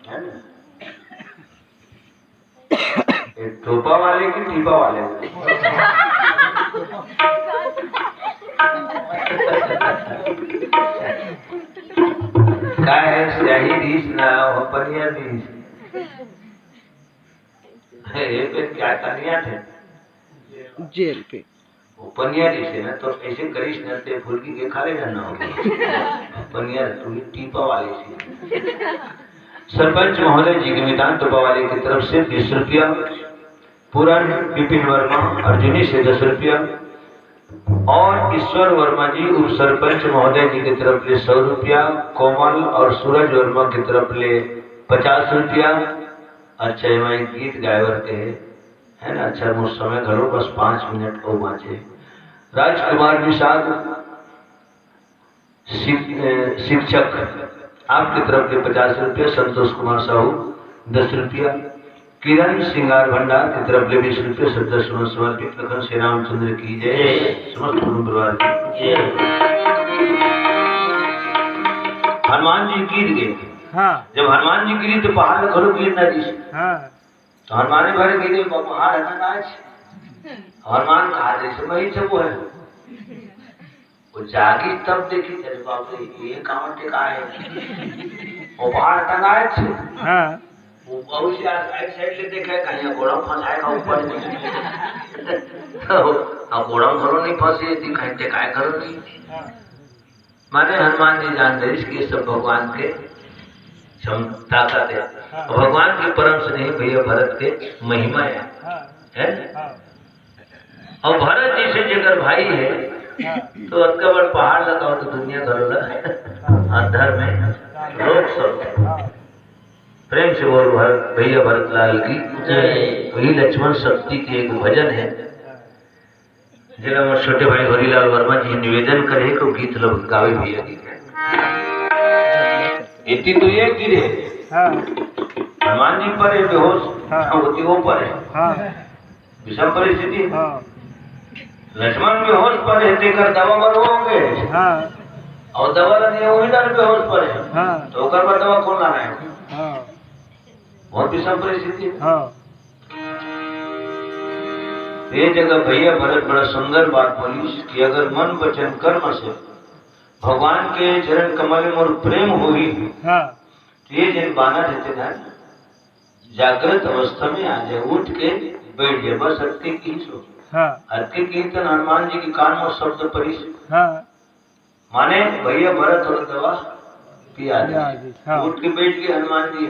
है ना टोपा वाले की टीपा वाले काय स्याही दीस ना हो पनिया दीस ये पे क्या कहानियां थे जेल पे वो पनिया दीस है ना तो ऐसे करीश न ते फुलकी के खा ले जाना होगा पनिया तू टीपा वाली सी सरपंच महोदय जी के मैदान टोपा वाले की तरफ से 20 रुपया, पूरन विपिन वर्मा अर्जुनी से 10 रुपया और ईश्वर वर्मा जी उप सरपंच महोदय जी की तरफ ले 100 रुपया, कोमल और सूरज वर्मा की तरफ ले 50 रुपया। अच्छा मैं गीत गायवर के है ना। अच्छा मुझ समय घरों बस 5 मिनट को बाँचे। राजकुमार निषाद शिक्षक आपकी तरफ के 50 रुपये, संतोष कुमार साहू 10 रुपया, किरण सिंगार भंडार की तरफ ले 20 रुपये, श्रद्धा सुमन समर्पित लखन श्री रामचंद्र की जय, समस्त कुटुंब परिवार की जय। हनुमान जी गिर गए। हाँ जब हनुमान जी गिरी तो पहाड़ में खड़ो गिर नदी से। हाँ तो हनुमान भरे गिरे पहाड़ है ना आज। हनुमान कहा जैसे वही सब वो है वो जागी तब देखी तेरे बाप रे ये काम टिका है वो पहाड़ टंगाए थे। हाँ वो बहुत से राइट साइड ले देखा कहीं घोड़ा फंसाएगा ऊपर तो घोड़ा घरों नहीं फंसे थी कहीं टिकाए घरों नहीं। माने हनुमान जी जानते इसके सब भगवान के क्षमता का थे। भगवान के परम स्नेह भैया भरत के महिमा है और भरत जी से जगह भाई है तो अक्का बड़ पहाड़ लगाओ तो दुनिया घरोला अंधर में लोग सब प्रेम से बोल भैया भरत लाल की जय। वही लक्ष्मण शक्ति के एक भजन है जिला में छोटे भाई हरिलाल वर्मा जी निवेदन करे को गीत लोग गावे भैया की इतनी तो ये गिरे हनुमान जी पर है बेहोश होती वो पर है विषम परिस्थिति। लक्ष्मण बेहोश पर है देकर दवा मरवाओगे और दवा लगे उधर बेहोश पर है तो ओकर पर दवा कौन लाना है बहुत विषम परिस्थिति। ये जगह भैया भरत बड़ा सुंदर बात बोली कि अगर मन वचन कर्म से भगवान के चरण कमल में और प्रेम हुई तो ये जन बाना रहते ना जागृत अवस्था में आ जाए उठ के बैठ जाए बस हत्के की सो हत्के कीर्तन हनुमान जी के कान में शब्द परिश माने भैया भरत और दवा पिया उठ के बैठ के हनुमान जी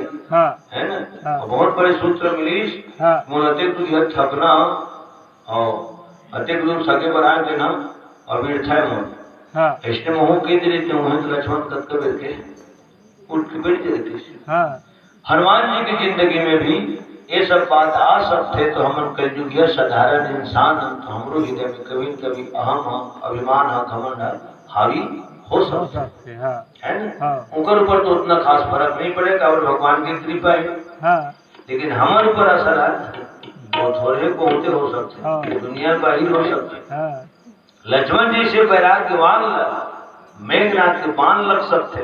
है ना बहुत बड़े सूत्र मिलीस मोहते तुझे थकना और अत्यक रूप सके बनाए देना और बैठा है मोह इसने मोह के दे देते हैं तो लक्ष्मण तत्व बैठ के उठ के बैठ देते। हनुमान जी की जिंदगी में भी ये सब बात आ सकते तो हम कलयुगिया साधारण इंसान हम तो हमरो हृदय में कभी कभी अहम अभिमान घमंड हावी हो सकते है ना। उनके ऊपर तो उतना खास फर्क नहीं पड़ेगा और भगवान की कृपा है लेकिन हमारे ऊपर असर है वो थोड़े बहुते हो सकते दुनिया बाहर हो सकते। लक्ष्मण जी से वैराग्यवान मेघनाथ के बाण लग सकते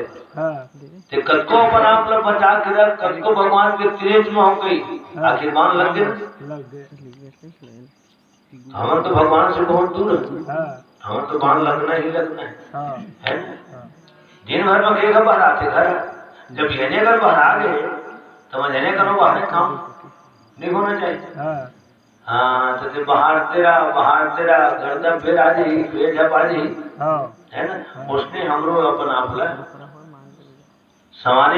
ते कदको अपन आप लोग बचा के रख कदको भगवान के तेज में हो गई आखिर बाण लग गए। हम तो भगवान से बहुत दूर है हमें तो बाण लगना ही लगना है दिन भर में के बाहर आते घर जब येने घर बाहर आ गए तो मजेने करो बाहर काम नहीं होना चाहिए। हाँ तो बाहर तेरा गर्दन फिर आ जाए पेट झप आ जाए है ना। उसने हमरो अपन आपला समाज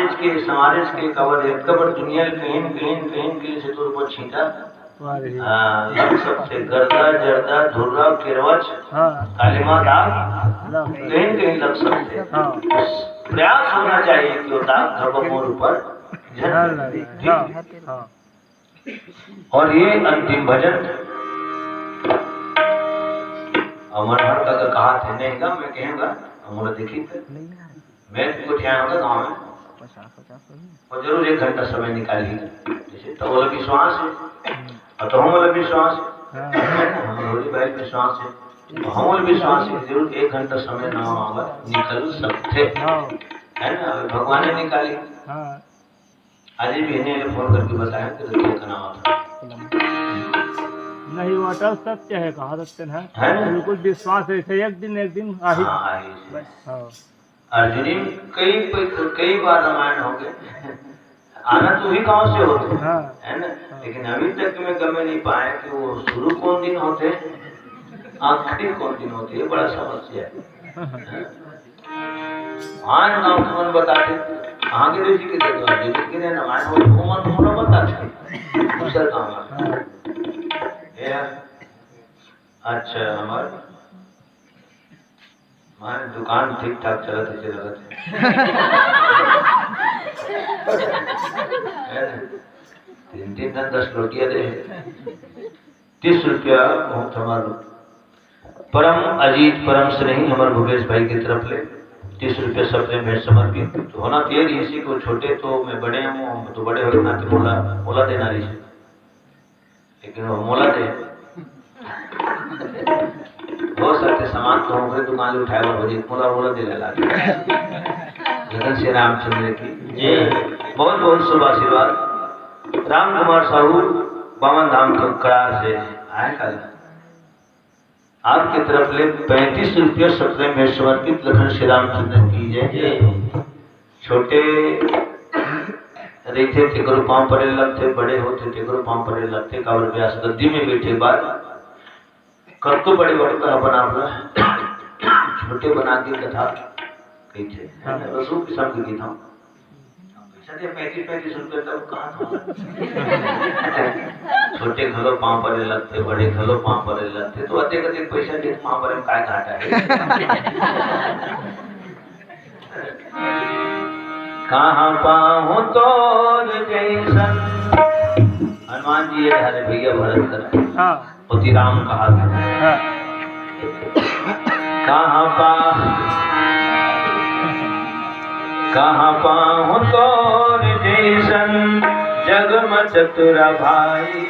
के कवर दुनिया कहीं से तो ऊपर छींटा लग सकते गर्दा जर्दा धुर्रा किरवच कालिमा दाग कहीं लग सकते। प्रयास होना चाहिए कि वो दाग धर्मोर ऊपर और ये अंतिम भजन अमर हर का कहा थे नहीं का मैं कहूँगा हमारा देखी मैं तुमको ठहराऊंगा गाँव में और जरूर 1 घंटा समय निकालिए जैसे तो वाला विश्वास है और तो हम वाला विश्वास है हमारे भाई विश्वास है तो हम वाला विश्वास है जरूर 1 घंटा समय ना होगा निकल सकते है ना। भगवान ने निकाली आज भी इन्हें फोन करके बताया कि देखिए का नाम आता नहीं वो अटल सत्य है, कहा सत्य है ना? बिल्कुल विश्वास है, एक दिन आ ही हाँ, बस। हाँ अर्जुनी कई बार रामायण हो गए, आना तो ही गांव से होते हाँ है ना, लेकिन अभी तक में गमे नहीं पाए कि वो शुरू कौन दिन होते, आखिरी कौन दिन होते, ये बड़ा समस्या है। हाँ गाँव के मन बताते, आगे ऋषि के देते हैं, ऋषि के रामायण हो वो मन थोड़ा बताते, दूसरा काम है। अच्छा हमारे दुकान ठीक ठाक चलत है, 3 दिन 10 रोटियां दे, 30 रुपया बहुत हमारे परम अजीत परम स्नेही हमारे भूपेश भाई की तरफ ले 30 रुपये सबसे भेंट समर्पित तो होना चाहिए। इसी को छोटे तो मैं बड़े हूँ, हम तो बड़े हो नाते मोला देना रही, लेकिन वो मोला दे हो सकते सामान तो हो गए, दुकान उठाए और बजे मोला दे लगा। जगन श्री रामचंद्र की जय। बहुत बहुत शुभ आशीर्वाद। राम कुमार साहू बावन धाम के करार से आए कल आपकी तरफ ले 35 रुपये सप्रे में समर्पित लखन श्री रामचंद्र की जय। छोटे रहते थे गुरु पांव पड़े लगते, बड़े होते थे गुरु पांव पड़े लगते, कावड़ व्यास गद्दी में बैठे बाद कब तो बड़े बड़े बना छोटे बना के कथा कही थे, रसूल किस्म की गीत हम 35 रुपये तक कहाँ था। छोटे घलो पांव पड़े लगते, बड़े घलो पांव पड़े लगते, तो अधिक अधिक पैसा दे पांव पड़े में काय घाटा है। कहाँ पाऊँ तोर जैसन, हनुमान जी ये हरे भैया भरत कर पति राम कहा था। कहाँ पाऊँ तोर जैसन जग चतुरा भाई,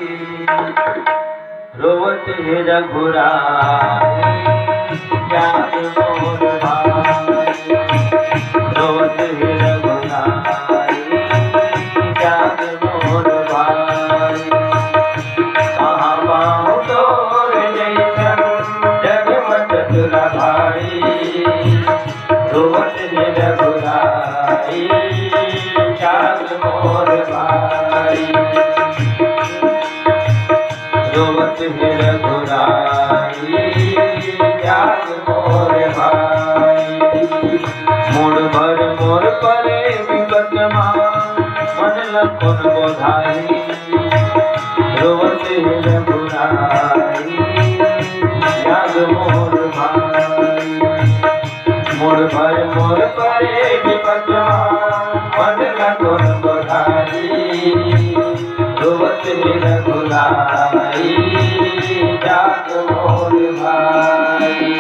रोवत है रघुराई जाग मोर भाई, रोवत है रघुराई जाग मोर भाई। कहाँ पाऊँ तोर जैसन जग चतुरा भाई, रोवत है रघुराई जाग मोर भाई, रोवत है रघुराई जाग मोर भाई। मोड़ भर मोर परे विपत मन लखन बोधाई, रोवत है रघुराई जाग मोर भाई। मोड़ भर मोर परे विपत मन लखन बोधाई, रोवत है रघुराई जाग मोर भाई।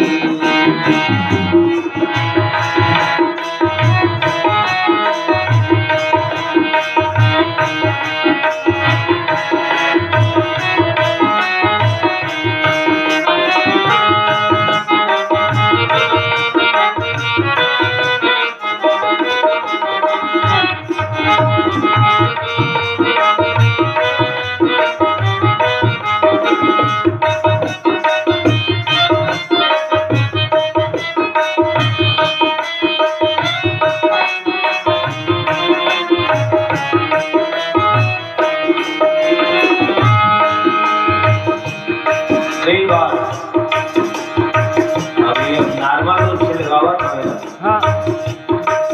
कई बार अभी नॉर्मल रूप से लगावत है,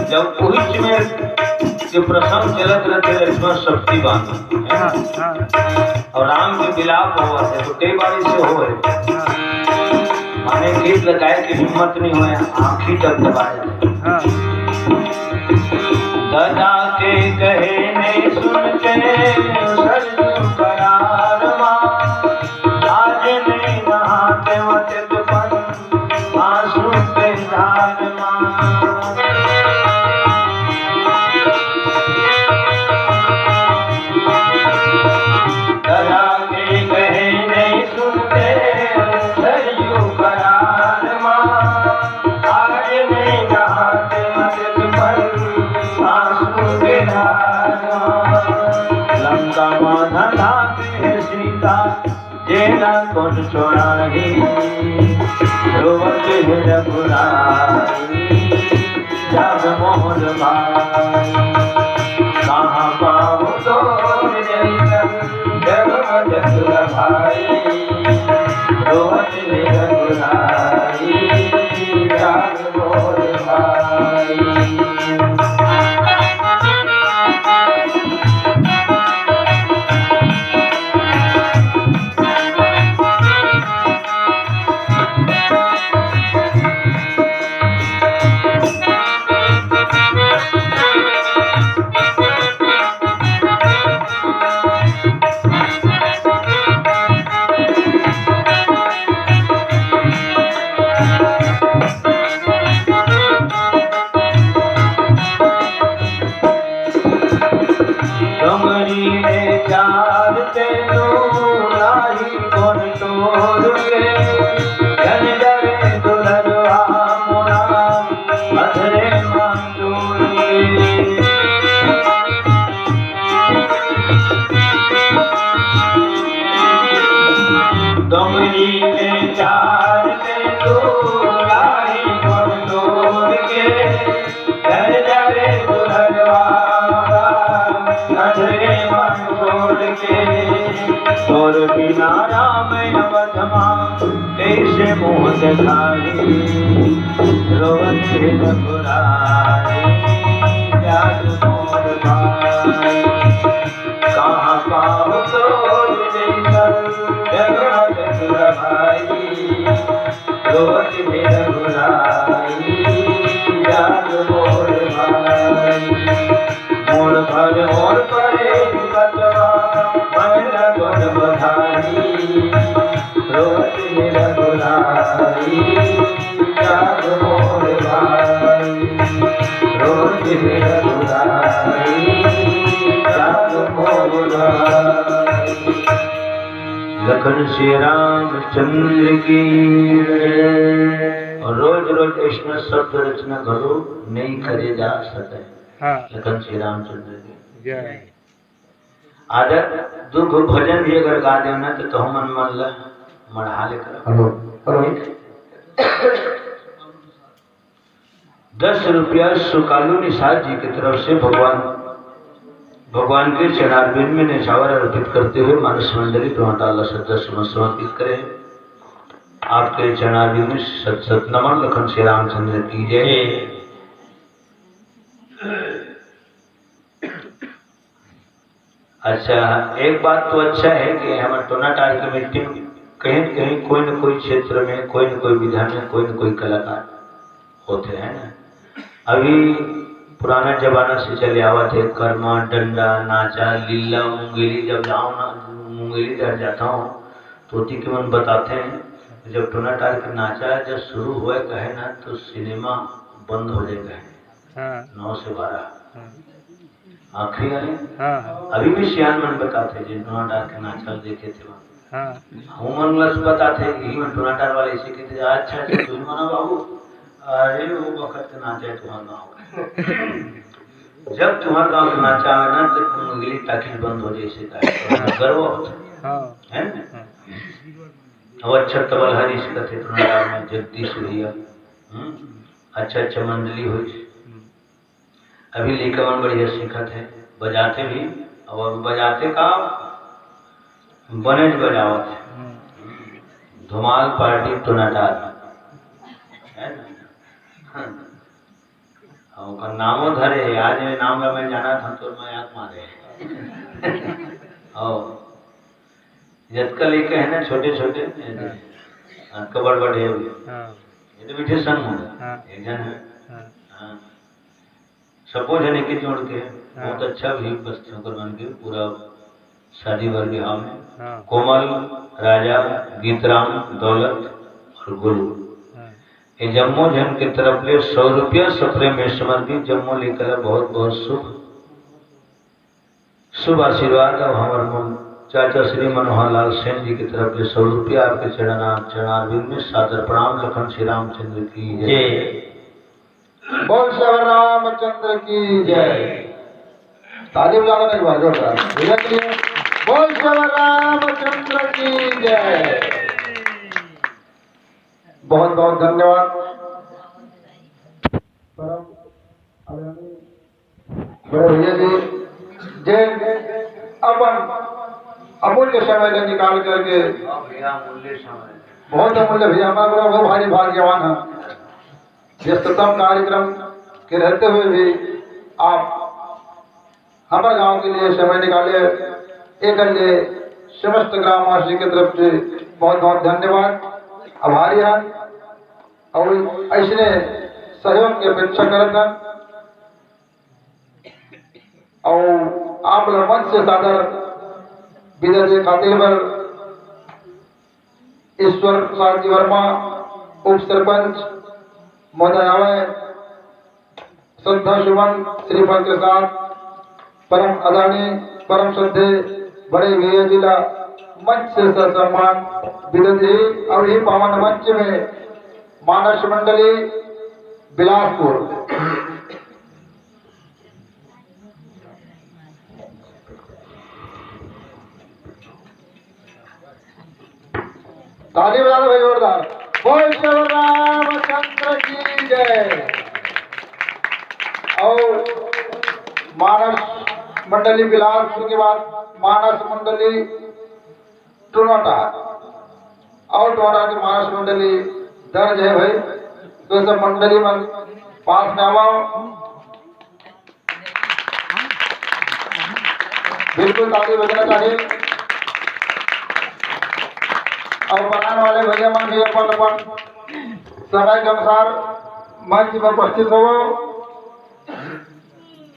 जब उहिच में जो प्रसंग चलत रहते लक्ष्मण शक्ति बांध और राम के विलाप हुआ है, तो कई बार इसे हो माने गीत लगाए की हिम्मत नहीं हुआ, आँखी तक दबाए। दादा के कहे नहीं सुन के सरजू करार आज नहीं नहाते वते दुपन आंसू पे धार दादा के कहे नहीं सुनते सरजू करार आज नहीं नहाते वते दुपन आंसू पे धार। लंका मेरा कौन छोड़ाही रोवत है रघुराई जग मोर भाई कहाँ पाऊँ तो जग जग भाई रोवत है रघुराई जग मोर भाई और बिना राम अवधमा कैसे मुँह दिखाई रोवत है रघुराई जग मोर भाई कहाँ पाऊँ तो जग भाई रोवत है रघुराई जग मोर भाई मोर भर मोर परे बचवा रोवत है रघुराई जग मोर भाई रोवत है रघुराई जग मोर भाई लखन श्री रामचंद्र की और रोज रोज कृष्ण शब्द रचना करो नहीं करे जा सके लखन श्री रामचंद्र की जय। आदर दुख भजन भी अगर गा देना तो मन मन ला मढ़ा लेकर 10 रुपया सुकालू निषाद जी की तरफ से भगवान के चरणारविंद में निछावर अर्पित करते हुए मानस मंडली प्रमाताला सदा समर्पित करें। आपके चरणारविंद में सत सत नमन। लखन श्री रामचंद्र की जय। अच्छा, एक बात तो अच्छा है कि हमारे टोनाटाल की मिट्टी में कहीं न कहीं कोई न कोई क्षेत्र में कोई न कोई विधा में कोई न कोई कलाकार होते हैं ना। अभी पुराना जमाना से चले आवा थे कर्मा, डंडा, नाचा, लीला, मुंगेली। जब जाऊँ ना मुंगेली जब जाता हूँ तो के मन बताते हैं जब टोनाटाल का नाचा जब शुरू हुआ कहे ना तो सिनेमा बंद हो जाएगा 9 से 12 आखिरी वाले। अभी भी सियान मन बताते जिन टोनाटाल के नाचा देखे थे वहाँ मन बताते यही मन टोनाटाल वाले इसे कहते अच्छा तुम मना बाबू अरे वो वक्त के नाचा तुम्हारा गाँव जब तुम्हारा गाँव के नाचा आवे ना तो मुंगली ताकि बंद हो जाए इसे गर्व होता है ना। अब अच्छा तबल हर इसका थे टोनाटाल में जगदीश भैया अच्छा मंडली हुई। अभी लेकर मन बढ़िया सीखा थे बजाते भी और बजाते का बनेज बजावत धुमाल पार्टी टोनाटाल और नामो धरे आज नाम का मैं जाना था तो मैं याद मारे और जतका लेके है ना छोटे छोटे कबड़ बड़े ये तो बीठे संग होगा एक जन है सबो जने के जोड़ के बहुत अच्छा भी बस्तियों कर बन के पूरा शादी वर्ग में कोमल, राजा, गीतराम, दौलत और गुरु ये जम्मू जन के तरफ ले 100 रुपया सफरे में समर्पित जम्मू लेकर बहुत बहुत शुभ आशीर्वाद। और हमारे चाचा श्री मनोहर लाल सेन जी की तरफ से 100 रुपया आपके चरणारविंद में सादर प्रणाम। लखन श्री रामचंद्र की जय। बोल श्री रामचंद्र की जय। ताली बजाना एक बार जोरदार। बोल श्री रामचंद्र की जय। बहुत बहुत धन्यवाद। बड़े भैया जी जय अपन अमूल्य समय का निकाल करके, भैया मूल्य समय बहुत अमूल्य भैया, हमारा बहुत भारी भाग्यवान है। व्यस्ततम कार्यक्रम के रहते हुए भी आप हमारे गांव के लिए समय निकाले, एक लिए समस्त ग्रामवासी की तरफ से बहुत बहुत धन्यवाद, आभारी है। और ऐसे सहयोग की अपेक्षा करता और आप लोग मन से सादर विदा दे खातिर पर ईश्वर प्रसाद जी वर्मा उप सरपंच महोदय आवे, श्रद्धा सुमन श्रीफल के साथ परम आदरणीय परम श्रद्धे बड़े भैया जिला मंच से सम्मान विदे। और ये पावन मंच में मानस मंडली बिलासपुर, ताली बजा दो भाई जोरदार। बोल श्री रामचंद्र की जय। और मानस मंडली बिलासपुर के बाद मानस मंडली टोनाटा, और टोनाटा की मानस मंडली दर्ज है भाई, तो सब मंडली में पास में आओ, बिल्कुल ताली बजना चाहिए। और बनाने वाले भैया मन भी अपन अपन समय के अनुसार मंच में उपस्थित हो।